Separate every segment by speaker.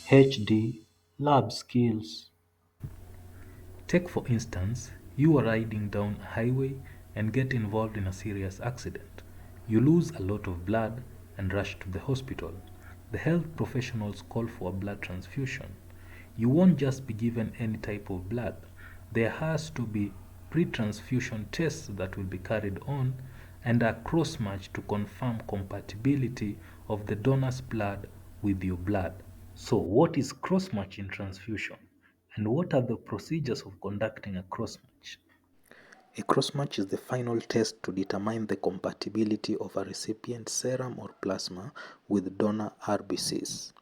Speaker 1: HD lab skills. Take for instance, you are riding down a highway and get involved in a serious accident. You lose a lot of blood and rush to the hospital. The health professionals call for a blood transfusion. You won't just be given any type of blood. There has to be pre-transfusion tests that will be carried on and a cross-match to confirm compatibility of the donor's blood with your blood. So, what is cross-matching transfusion? And what are the procedures of conducting a cross-match? A cross-match is the final test to determine the compatibility of a recipient's serum or plasma with donor RBCs.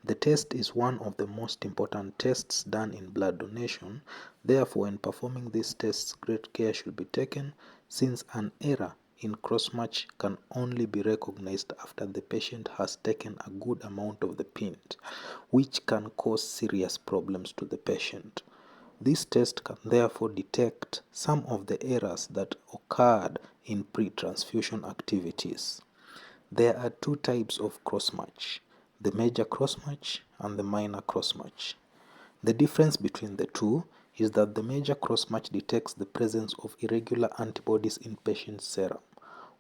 Speaker 1: The test is one of the most important tests done in blood donation. Therefore, in performing these tests, great care should be taken since an error in cross-match can only be recognized after the patient has taken a good amount of the pint, which can cause serious problems to the patient. This test can therefore detect some of the errors that occurred in pre-transfusion activities. There are two types of cross-match, the major cross-match and the minor cross-match. The difference between the two is that the major cross-match detects the presence of irregular antibodies in patient's serum,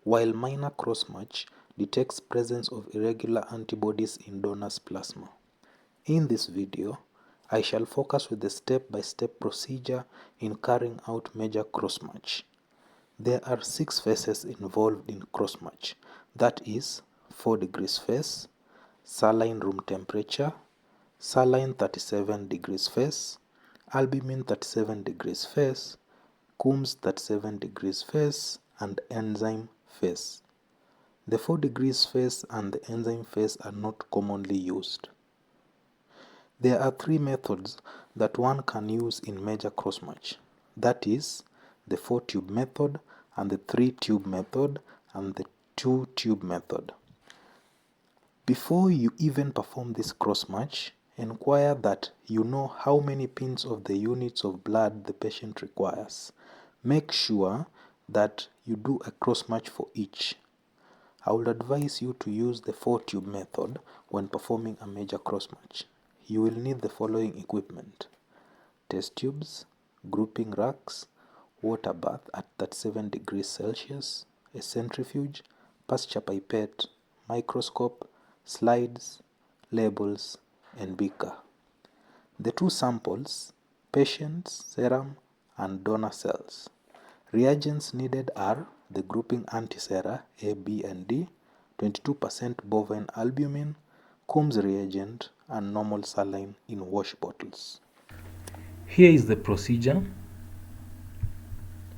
Speaker 1: while minor cross-match detects presence of irregular antibodies in donor's plasma. In this video, I shall focus with the step-by-step procedure in carrying out major cross-match. There are 6 phases involved in cross-match, that is 4 degrees phase, saline room temperature, saline 37 degrees phase, albumin 37 degrees phase, Coombs 37 degrees phase, and enzyme phase. The 4 degrees phase and the enzyme phase are not commonly used. There are 3 methods that one can use in major cross-match, that is, the 4-tube method and the 3-tube method and the 2-tube method. Before you even perform this cross-match, inquire that you know how many pints of the units of blood the patient requires. Make sure that you do a cross-match for each. I would advise you to use the 4-tube method when performing a major cross-match. You will need the following equipment: test tubes, grouping racks, water bath at 37 degrees Celsius, a centrifuge, pasture pipette, microscope, slides, labels, and beaker. The 2 samples, patient's serum and donor cells. Reagents needed are the grouping antisera A, B, and D, 22% bovine albumin, Coombs reagent, and normal saline in wash bottles. Here is the procedure.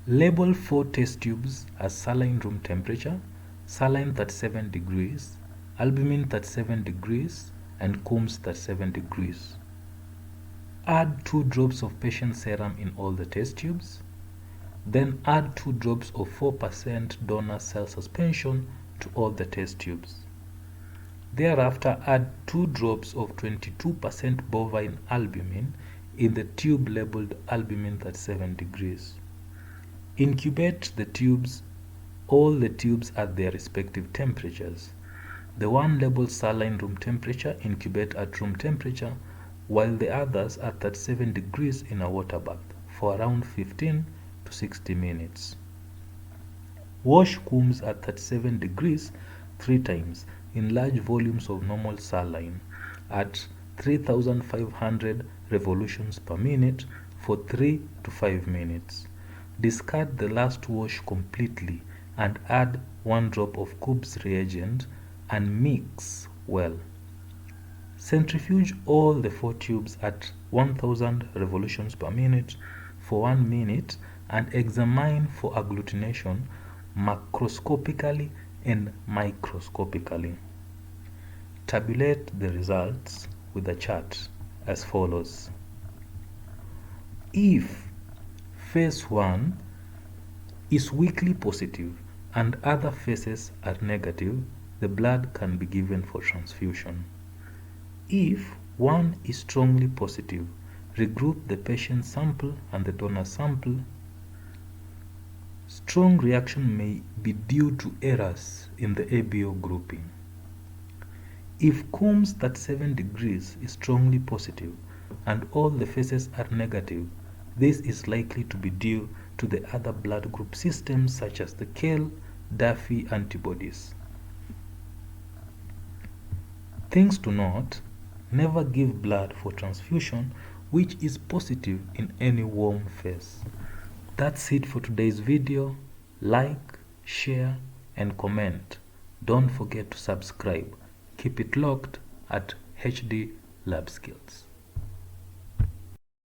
Speaker 1: Label 4 test tubes as saline room temperature, saline 37 degrees, albumin 37 degrees, and Coombs 37 degrees. Add 2 drops of patient serum in all the test tubes. Then add 2 drops of 4% donor cell suspension to all the test tubes. Thereafter, add 2 drops of 22% bovine albumin in the tube labeled albumin 37 degrees. Incubate the tubes, all the tubes at their respective temperatures. The one labeled saline room temperature incubate at room temperature, while the others at 37 degrees in a water bath for around 15 to 60 minutes. Wash Coombs at 37 degrees 3 times in large volumes of normal saline at 3,500 revolutions per minute for 3 to 5 minutes. Discard the last wash completely and add 1 drop of Coombs reagent and mix well. Centrifuge all the 4 tubes at 1000 revolutions per minute for 1 minute and examine for agglutination macroscopically and microscopically. Tabulate the results with a chart as follows. If phase 1 is weakly positive and other phases are negative, the blood can be given for transfusion. If 1 is strongly positive, regroup the patient sample and the donor sample. Strong reaction may be due to errors in the ABO grouping. If Combs 37 degrees is strongly positive and all the faces are negative, this is likely to be due to the other blood group systems such as the Kell-Duffy antibodies. Things to note: never give blood for transfusion which is positive in any warm face. That's it for today's video. Like, share and comment. Don't forget to subscribe. Keep it locked at HD Lab Skills.